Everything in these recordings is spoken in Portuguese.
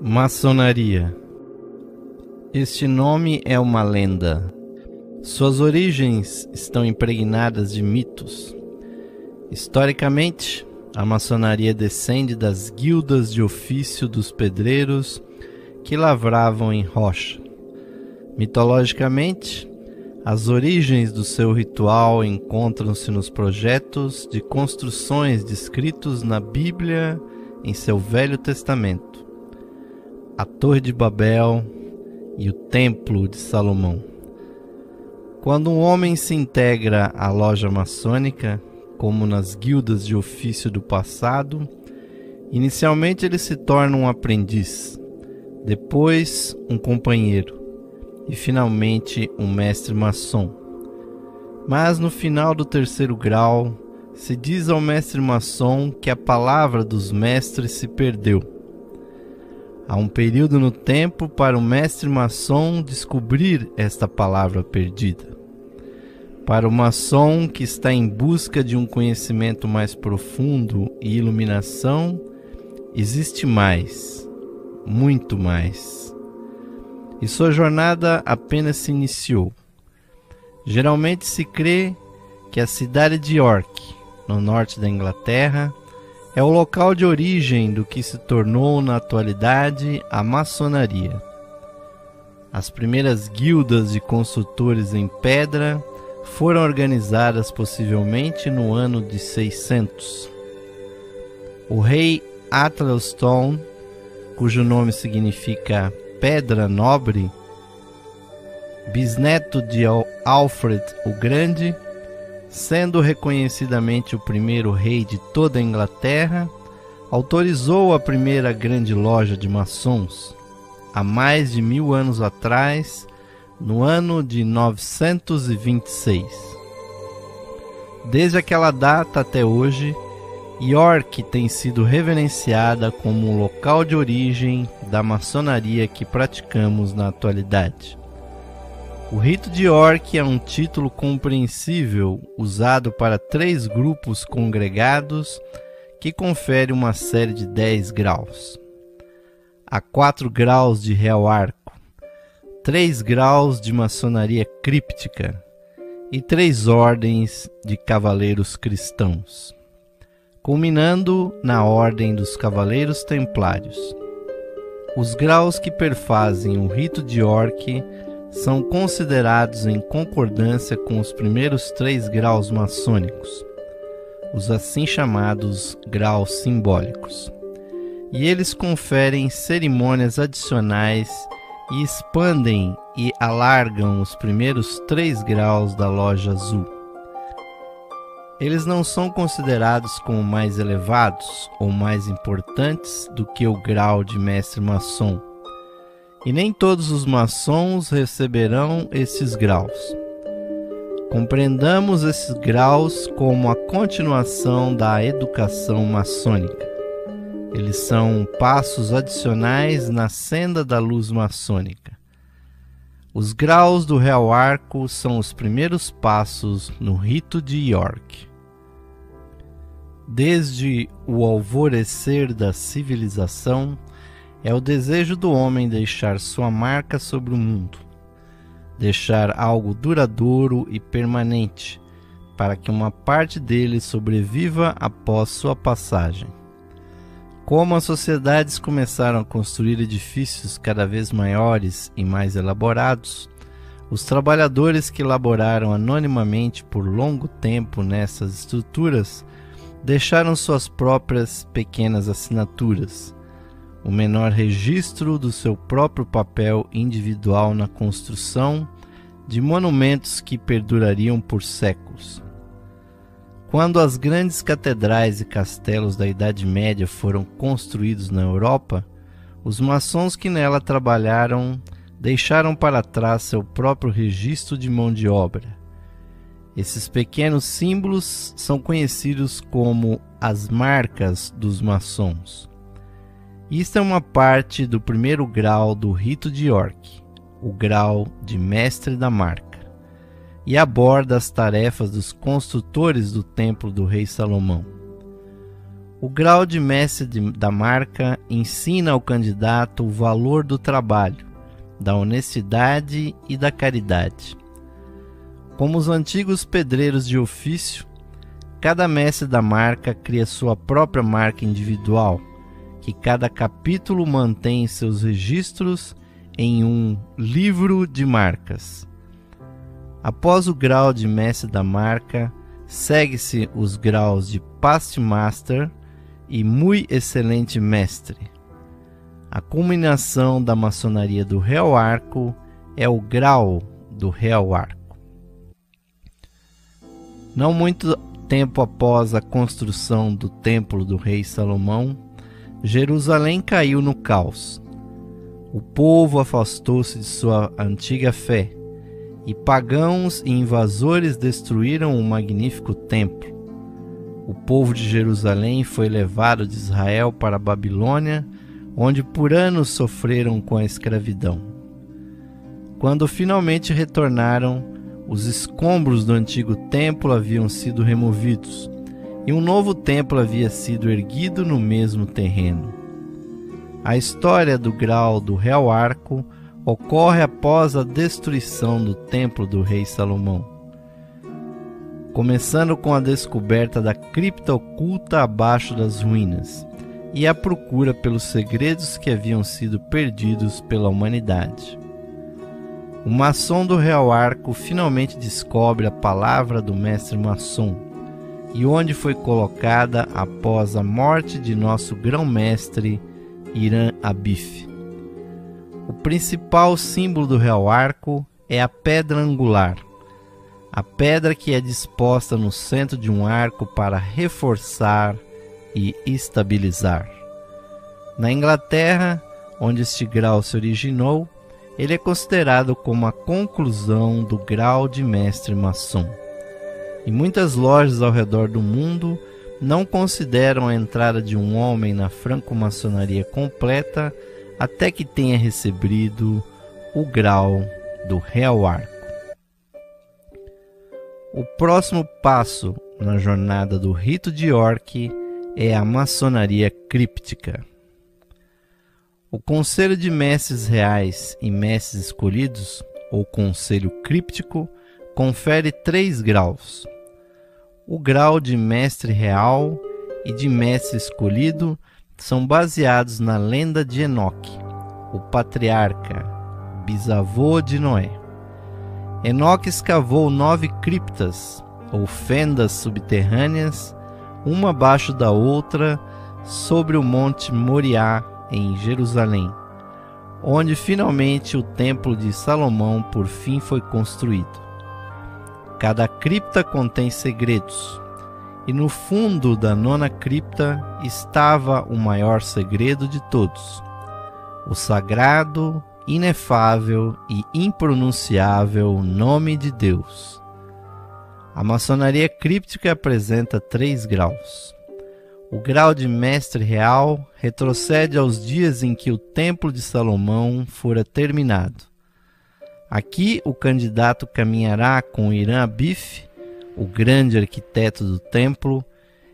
Maçonaria. Este nome é uma lenda. Suas origens estão impregnadas de mitos. Historicamente, a maçonaria descende das guildas de ofício dos pedreiros que lavravam em rocha. Mitologicamente, as origens do seu ritual encontram-se nos projetos de construções descritos na Bíblia em seu Velho Testamento. A Torre de Babel e o Templo de Salomão. Quando um homem se integra à loja maçônica, como nas guildas de ofício do passado, inicialmente ele se torna um aprendiz, depois um companheiro e finalmente um mestre maçom. Mas no final do terceiro grau, se diz ao mestre maçom que a palavra dos mestres se perdeu. Há um período no tempo para o mestre maçom descobrir esta palavra perdida. Para o maçom que está em busca de um conhecimento mais profundo e iluminação, existe mais, muito mais. E sua jornada apenas se iniciou. Geralmente se crê que a cidade de York, no norte da Inglaterra, é o local de origem do que se tornou na atualidade a maçonaria. As primeiras guildas de construtores em pedra foram organizadas possivelmente no ano de 600. O rei Athelstan, cujo nome significa Pedra Nobre, bisneto de Alfred o Grande, sendo reconhecidamente o primeiro rei de toda a Inglaterra, autorizou a primeira grande loja de maçons, há mais de 1000 anos atrás, no ano de 926. Desde aquela data até hoje, York tem sido reverenciada como um local de origem da maçonaria que praticamos na atualidade. O rito de York é um título compreensível usado para 3 grupos congregados que confere uma série de 10 graus. Há 4 graus de Real Arco, 3 graus de maçonaria críptica e 3 ordens de cavaleiros cristãos, culminando na Ordem dos Cavaleiros Templários. Os graus que perfazem o rito de York são considerados em concordância com os primeiros 3 graus maçônicos, os assim chamados graus simbólicos, e eles conferem cerimônias adicionais e expandem e alargam os primeiros 3 graus da loja azul. Eles não são considerados como mais elevados ou mais importantes do que o grau de mestre maçom, e nem todos os maçons receberão esses graus. Compreendamos esses graus como a continuação da educação maçônica. Eles são passos adicionais na senda da luz maçônica. Os graus do Real Arco são os primeiros passos no rito de York. Desde o alvorecer da civilização, é o desejo do homem deixar sua marca sobre o mundo, deixar algo duradouro e permanente, para que uma parte dele sobreviva após sua passagem. Como as sociedades começaram a construir edifícios cada vez maiores e mais elaborados, os trabalhadores que laboraram anonimamente por longo tempo nessas estruturas deixaram suas próprias pequenas assinaturas, o menor registro do seu próprio papel individual na construção de monumentos que perdurariam por séculos. Quando as grandes catedrais e castelos da Idade Média foram construídos na Europa, os maçons que nela trabalharam deixaram para trás seu próprio registro de mão de obra. Esses pequenos símbolos são conhecidos como as marcas dos maçons. Isto é uma parte do primeiro grau do rito de York, o grau de mestre da marca, e aborda as tarefas dos construtores do templo do rei Salomão. O grau de mestre da marca ensina ao candidato o valor do trabalho, da honestidade e da caridade. Como os antigos pedreiros de ofício, cada mestre da marca cria sua própria marca individual, que cada capítulo mantém seus registros em um livro de marcas. Após o grau de mestre da marca, segue-se os graus de Past Master e Muito Excelente Mestre. A culminação da maçonaria do Real Arco é o grau do Real Arco. Não muito tempo após a construção do templo do rei Salomão, Jerusalém caiu no caos. O povo afastou-se de sua antiga fé, e pagãos e invasores destruíram o magnífico templo. O povo de Jerusalém foi levado de Israel para a Babilônia, onde por anos sofreram com a escravidão. Quando finalmente retornaram, os escombros do antigo templo haviam sido removidos, e um novo templo havia sido erguido no mesmo terreno. A história do grau do Real Arco ocorre após a destruição do templo do rei Salomão, começando com a descoberta da cripta oculta abaixo das ruínas e a procura pelos segredos que haviam sido perdidos pela humanidade. O maçom do Real Arco finalmente descobre a palavra do mestre maçom e onde foi colocada após a morte de nosso grão-mestre Hiram Abif. O principal símbolo do Real Arco é a pedra angular, a pedra que é disposta no centro de um arco para reforçar e estabilizar. Na Inglaterra, onde este grau se originou, ele é considerado como a conclusão do grau de mestre maçom. E muitas lojas ao redor do mundo não consideram a entrada de um homem na franco-maçonaria completa até que tenha recebido o grau do Real Arco. O próximo passo na jornada do rito de York é a maçonaria críptica. O Conselho de Mestres Reais e Mestres Escolhidos, ou Conselho Críptico, confere 3 graus. O grau de Mestre Real e de Mestre Escolhido são baseados na lenda de Enoque, o patriarca, bisavô de Noé. Enoque escavou 9 criptas, ou fendas subterrâneas, uma abaixo da outra, sobre o Monte Moriá, em Jerusalém, onde finalmente o Templo de Salomão por fim foi construído. Cada cripta contém segredos, e no fundo da 9ª cripta estava o maior segredo de todos, o sagrado, inefável e impronunciável nome de Deus. A maçonaria críptica apresenta 3 graus. O grau de mestre real retrocede aos dias em que o Templo de Salomão fora terminado. Aqui o candidato caminhará com Hiram Abif, o grande arquiteto do templo,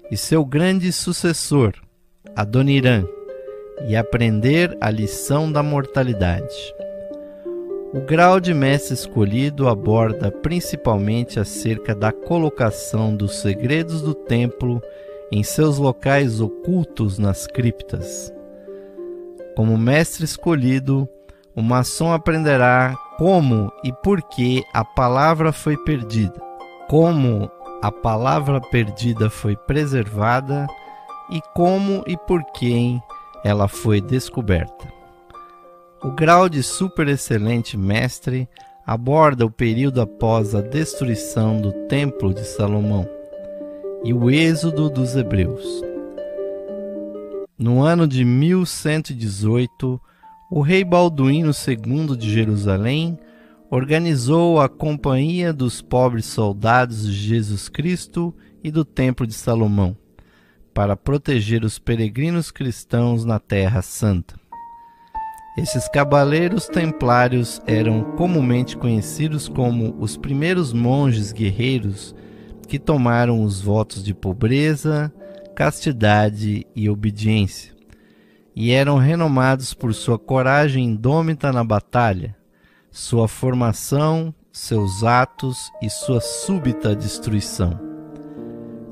e seu grande sucessor, Adoniram, e aprender a lição da mortalidade. O grau de mestre escolhido aborda principalmente acerca da colocação dos segredos do templo em seus locais ocultos nas criptas. Como mestre escolhido, o maçom aprenderá como e por que a palavra foi perdida, como a palavra perdida foi preservada e como e por quem ela foi descoberta. O grau de super excelente mestre aborda o período após a destruição do Templo de Salomão e o êxodo dos hebreus. No ano de 1118, o rei Balduíno II de Jerusalém organizou a Companhia dos Pobres Soldados de Jesus Cristo e do Templo de Salomão, para proteger os peregrinos cristãos na Terra Santa. Esses cavaleiros templários eram comumente conhecidos como os primeiros monges guerreiros que tomaram os votos de pobreza, castidade e obediência, e eram renomados por sua coragem indômita na batalha, sua formação, seus atos e sua súbita destruição.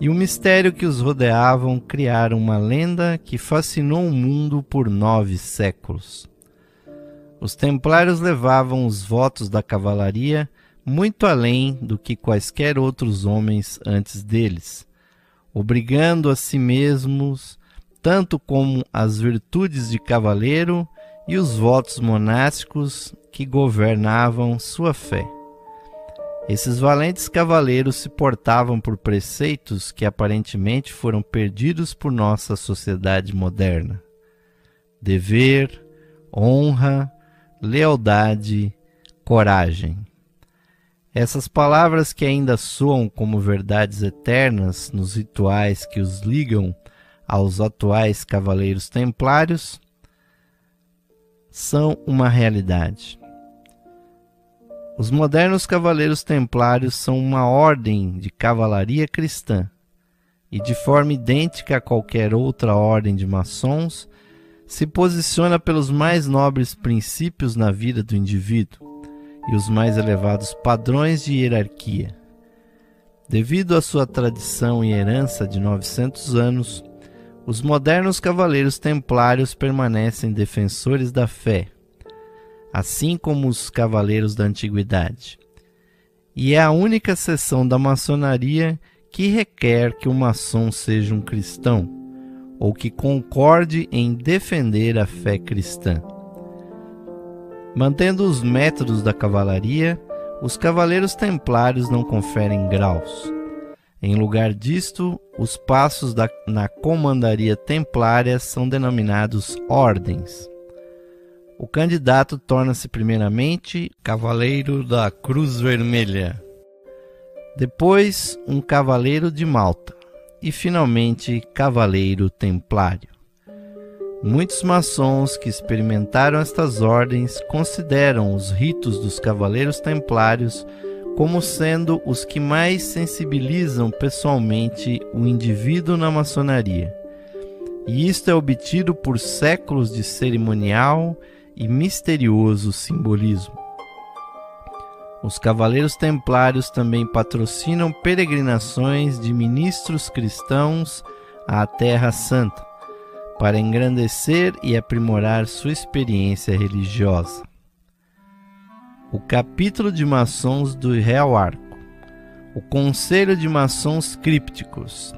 E o mistério que os rodeavam criaram uma lenda que fascinou o mundo por 9 séculos. Os templários levavam os votos da cavalaria muito além do que quaisquer outros homens antes deles, obrigando a si mesmos, tanto como as virtudes de cavaleiro e os votos monásticos que governavam sua fé. Esses valentes cavaleiros se portavam por preceitos que aparentemente foram perdidos por nossa sociedade moderna: dever, honra, lealdade, coragem. Essas palavras, que ainda soam como verdades eternas nos rituais que os ligam aos atuais cavaleiros templários, são uma realidade. Os modernos cavaleiros templários são uma ordem de cavalaria cristã, e de forma idêntica a qualquer outra ordem de maçons, se posiciona pelos mais nobres princípios na vida do indivíduo e os mais elevados padrões de hierarquia. Devido à sua tradição e herança de 900 anos, os modernos cavaleiros templários permanecem defensores da fé, assim como os cavaleiros da antiguidade. E é a única seção da maçonaria que requer que o maçom seja um cristão, ou que concorde em defender a fé cristã. Mantendo os métodos da cavalaria, os cavaleiros templários não conferem graus. Em lugar disto, os passos na comandaria templária são denominados ordens. O candidato torna-se primeiramente cavaleiro da Cruz Vermelha, depois um cavaleiro de Malta e finalmente cavaleiro templário. Muitos maçons que experimentaram estas ordens consideram os ritos dos cavaleiros templários como sendo os que mais sensibilizam pessoalmente o indivíduo na maçonaria, e isto é obtido por séculos de cerimonial e misterioso simbolismo. Os cavaleiros templários também patrocinam peregrinações de ministros cristãos à Terra Santa, para engrandecer e aprimorar sua experiência religiosa. O capítulo de maçons do Real Arco, o Conselho de Maçons Crípticos,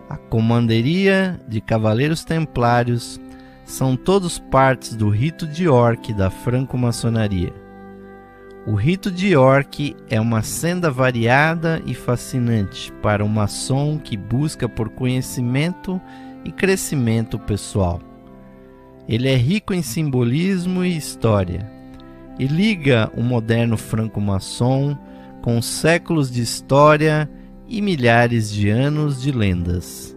a Comanderia de Cavaleiros Templários são todos partes do rito de York da franco-maçonaria. O rito de York é uma senda variada e fascinante para um maçom que busca por conhecimento e crescimento pessoal. Ele é rico em simbolismo e história, e liga o moderno franco-maçom com séculos de história e milhares de anos de lendas.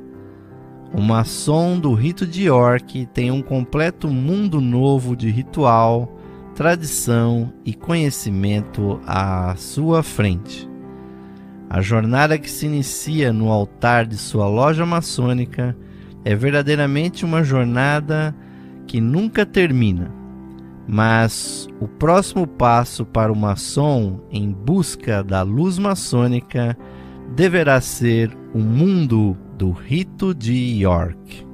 O maçom do rito de York tem um completo mundo novo de ritual, tradição e conhecimento à sua frente. A jornada que se inicia no altar de sua loja maçônica é verdadeiramente uma jornada que nunca termina, mas o próximo passo para o maçom em busca da luz maçônica deverá ser o mundo do rito de York.